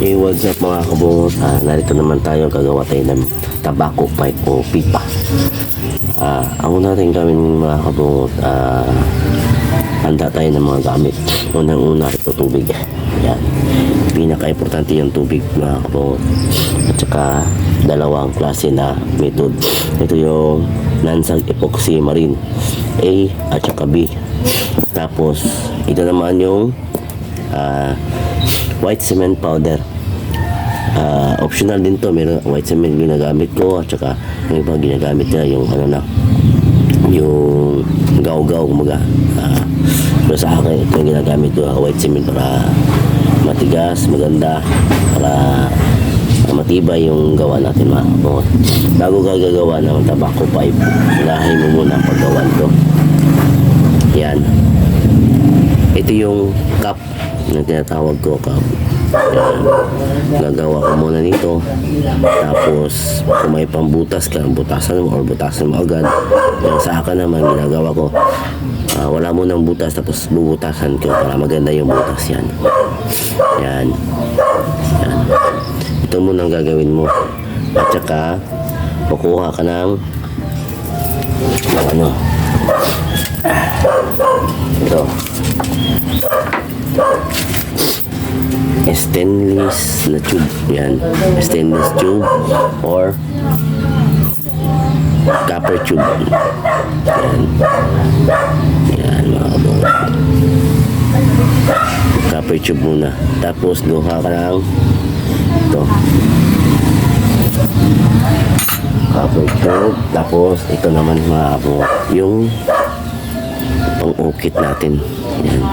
Hey, what's up mga kabungot? Narito naman tayo, gagawa tayo ng tobacco pipe o pipa. Ang una natin gawin mga kabungot, handa tayo ng mga gamit. Unang-una ito tubig. Yan. Pinaka-importante yung tubig mga kabungot. At saka dalawang klase na method. Ito yung Nansag Epoxy Marine A at saka B. Tapos ito naman yung white cement powder. Optional din to, meron white cement ginagamit ko at saka yung iba ginagamit nila yung ano na yung gaw-gaw kumaga. Pero sa akin ito yung ginagamit ko, white cement, para matigas, maganda, para matibay yung gawa natin mga kabungot. Bago ka gagawa ng tobacco pipe, unahin mo muna ang paggawa nito. Yan, ito yung cup na tinatawag ko, cup. Yan. Gagawa ko muna nito. Tapos kung may pambutas ka, butasan mo or butasan mo agad. Yan, sa akin naman ginagawa ko, wala mo ng butas, tapos bubutasan ko para maganda yung butas. Yan. Yan. Yan. Ito muna ang gagawin mo. At saka kukuha ka ng ano, ito stainless na tube. Yan, stainless tube or copper tube. Yan. Yan mga kabungot, copper tube muna. Tapos duha ka ng ito, copper tube. Tapos ito naman mga kabungot, yung pang-ukit natin. Yan.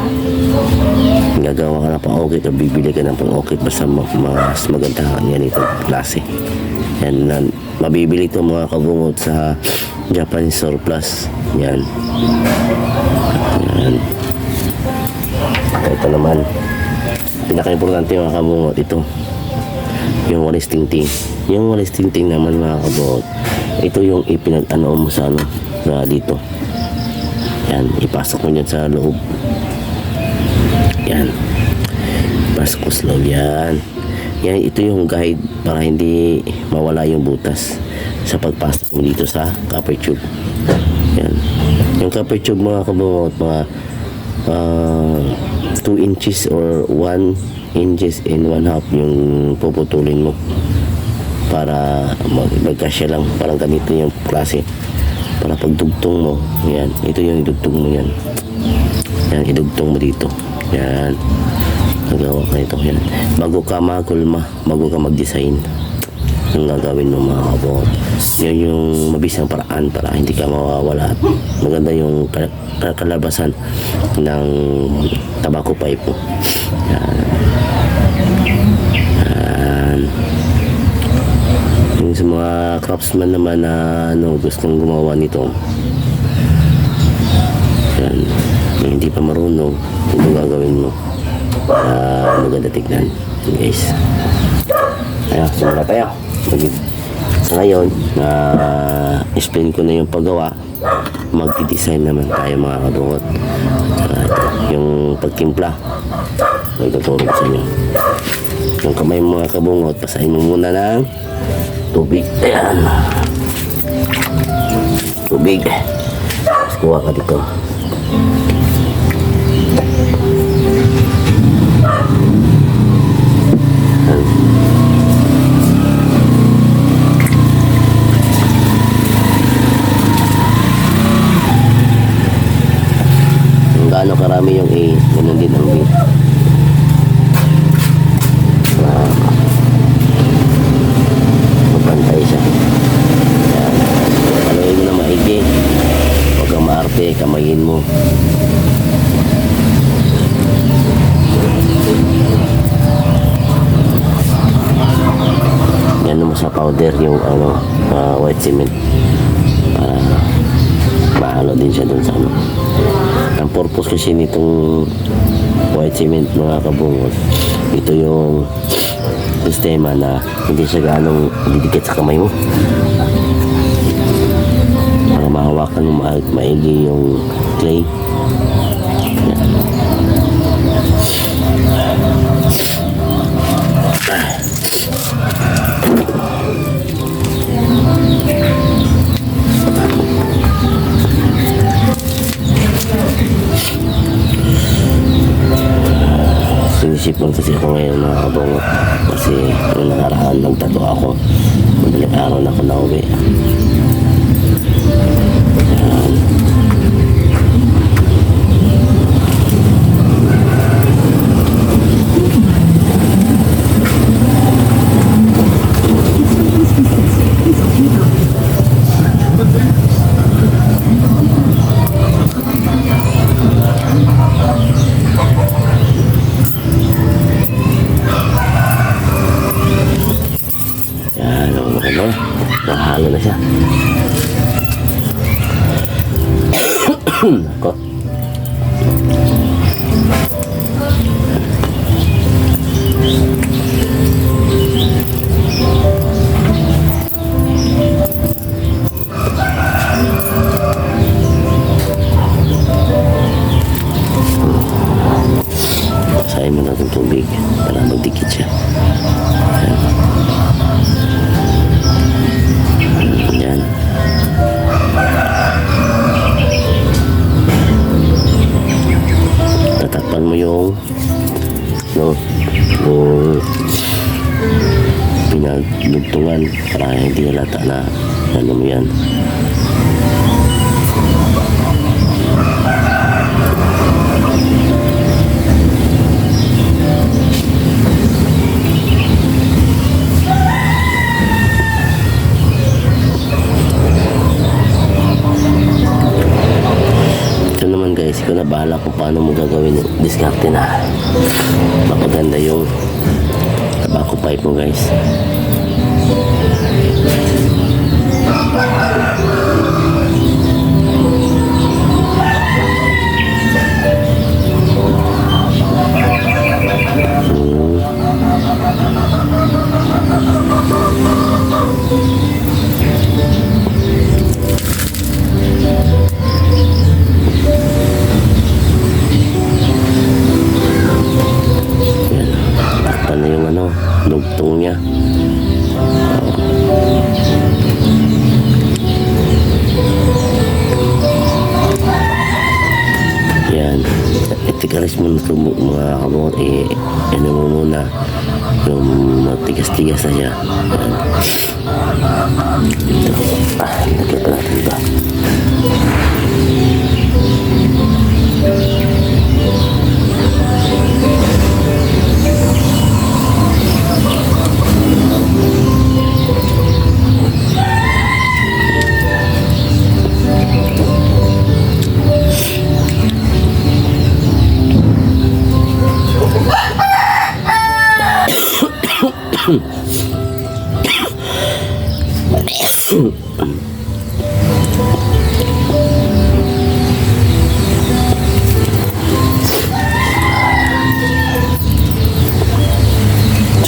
Gagawa ka na pang-ukit o bibili ka ng pang-ukit, basta mas maganda yan itong klase. Yan, mabibili ito mga kabungot sa Japanese surplus. Yan. Yan. Ito naman, pinaka-importante mga kabungot, ito yung walis tingting. Yung walis tingting naman mga kabungot, ito yung ipinag-ano mo sa ano, sa dito. Yan, ipasok mo dyan sa loob. Yan, ipasok mo sa loob. Yan. Yan, ito yung guide para hindi mawala yung butas sa pagpasok mo dito sa copper tube. Yan. Yung copper tube mga kabungot, mga 2 inches or 1 inches and 1/2 yung puputulin mo para magkasya lang. Parang ganito yung klase para pagdugtong mo. Yan, ito yung idugtong mo. Yan, yan, idugtong mo dito. Yan, nagawa ka ito. Yan, bago ka magkulma, bago ka mag-design, yung gagawin mo mga kabungot, yun yung mabisang paraan para hindi ka mawawala at maganda yung kalabasan ng tobacco pipe mo. Yan. Yan. Yung sa mga craftsman naman na gustong gumawa nito, yan, yung hindi pa marunong, ito gagawin mo maganda tignan, guys. Ayan, simula tayo. Sa ngayon, explain ko na yung paggawa, magdi-design naman tayo mga kabungot. Yung pagtimpla, may tuturo ko sa inyo. Yung kamay mga kabungot, pasahin mo muna ng tubig. Ayan, tubig. Tapos kuha ka dito. Kung gaano karami yung A, ganun din ang B. Mapantay siya. Ayan. Paluin mo na maigi. Huwag kang maarte, kamayin mo. Yan mo sa powder yung white cement para mahalo din siya dun sa ano. Ang purpose kasi nitong white cement mga kabungot, ito yung sistema na hindi siya ganong didikit sa kamay mo, para mahawakan mo maigi yung clay. Yan. yun mga kabungot. Kasi yung nakaraan nagtato ako. Madaling araw na ako nauwi. Yan. Yan, ano, nahalo na siya. Ako. Basahin mo na itong tubig para magdikit siya. Yan. Tatakpan mo yung pinagdugtungan para hindi halata na ano mo yan. Guys, ikaw na bahala kung paano mo gagawin yung diskarte na mapaganda yung tobacco pipe mo guys. Dugtong niya. Yan. Itikalis mo na ito mga kabot. Ano mo muna yung matigas-tigas na siya. Yan. Ito. Nakita natin ba?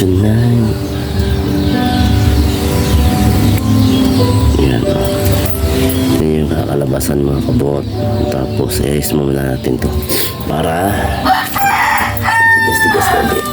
Tonight. Yan. Ito yung kakalabasan mga kabot. Tapos i-ice mo muna natin to para tigas-tigas na ulit.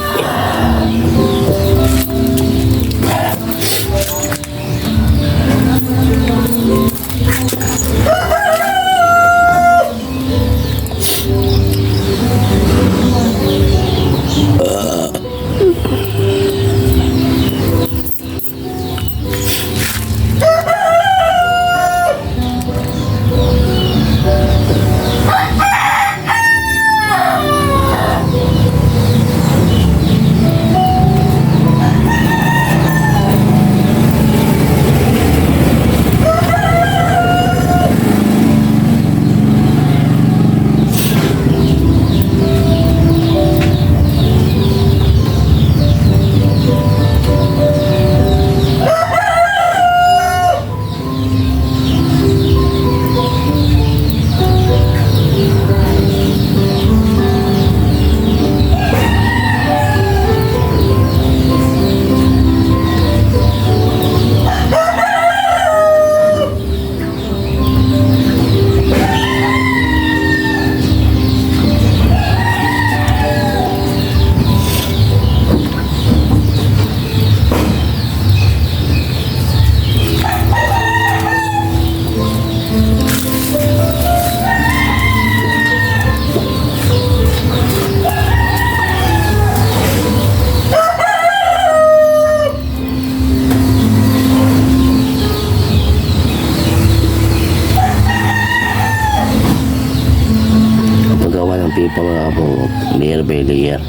here.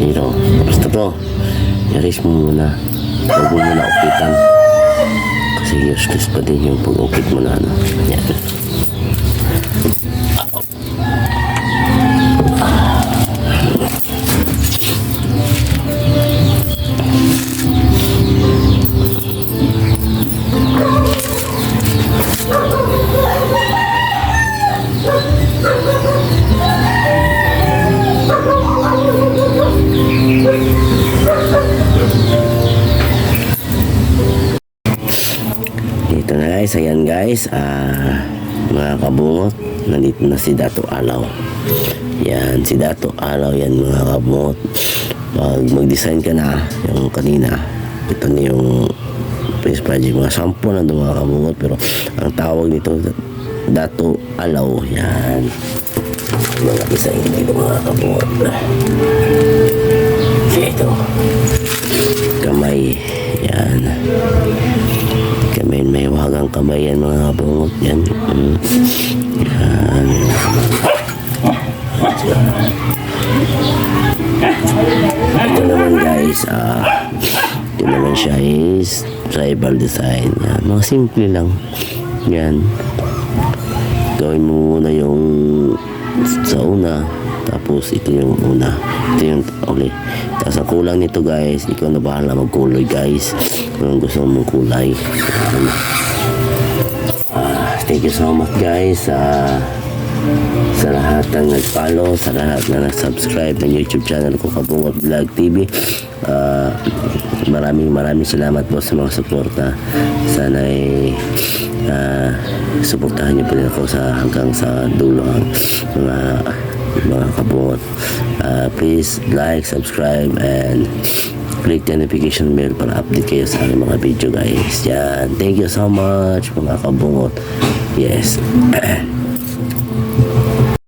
Dito. Basta to. I-raise mo muna. Huwag mo muna upitan. Kasi useless pa din yung pag-upit mo na. Yan. Dito na guys, ayan guys, mga kabungot, nandito na si Dato Alaw. Yan, si Dato Alaw yan mga kabungot. Pag mag-design ka na, yung kanina, ito na yung face project, mga sample na doon mga kabungot, pero ang tawag nito, Dato Alaw, yan. Mga design dito mga kabungot. Ito, kamay, yan. May wagang kamay yan mga kabungot yan. Yan. Ito naman guys, ito naman siya is tribal design. Yan. Mga simple lang. Yan. Gawin mo muna yung sa una, tapos ito yung una, ito yung uli. Tapos ang kulang nito guys, ikaw na bahala magkulay guys kung gusto mong kulay. Thank you so much guys sa lahat ng nag-follow, sa lahat na nag-subscribe ng YouTube channel ko, Kabungot Vlog TV. Maraming salamat po sa mga suporta. Sana ay suportahan niyo po rin ako hanggang sa dulo ang mga kabungot. Please like, subscribe, and click the notification bell para update kayo sa aking mga video guys. Yan. Thank you so much mga kabungot. Yes.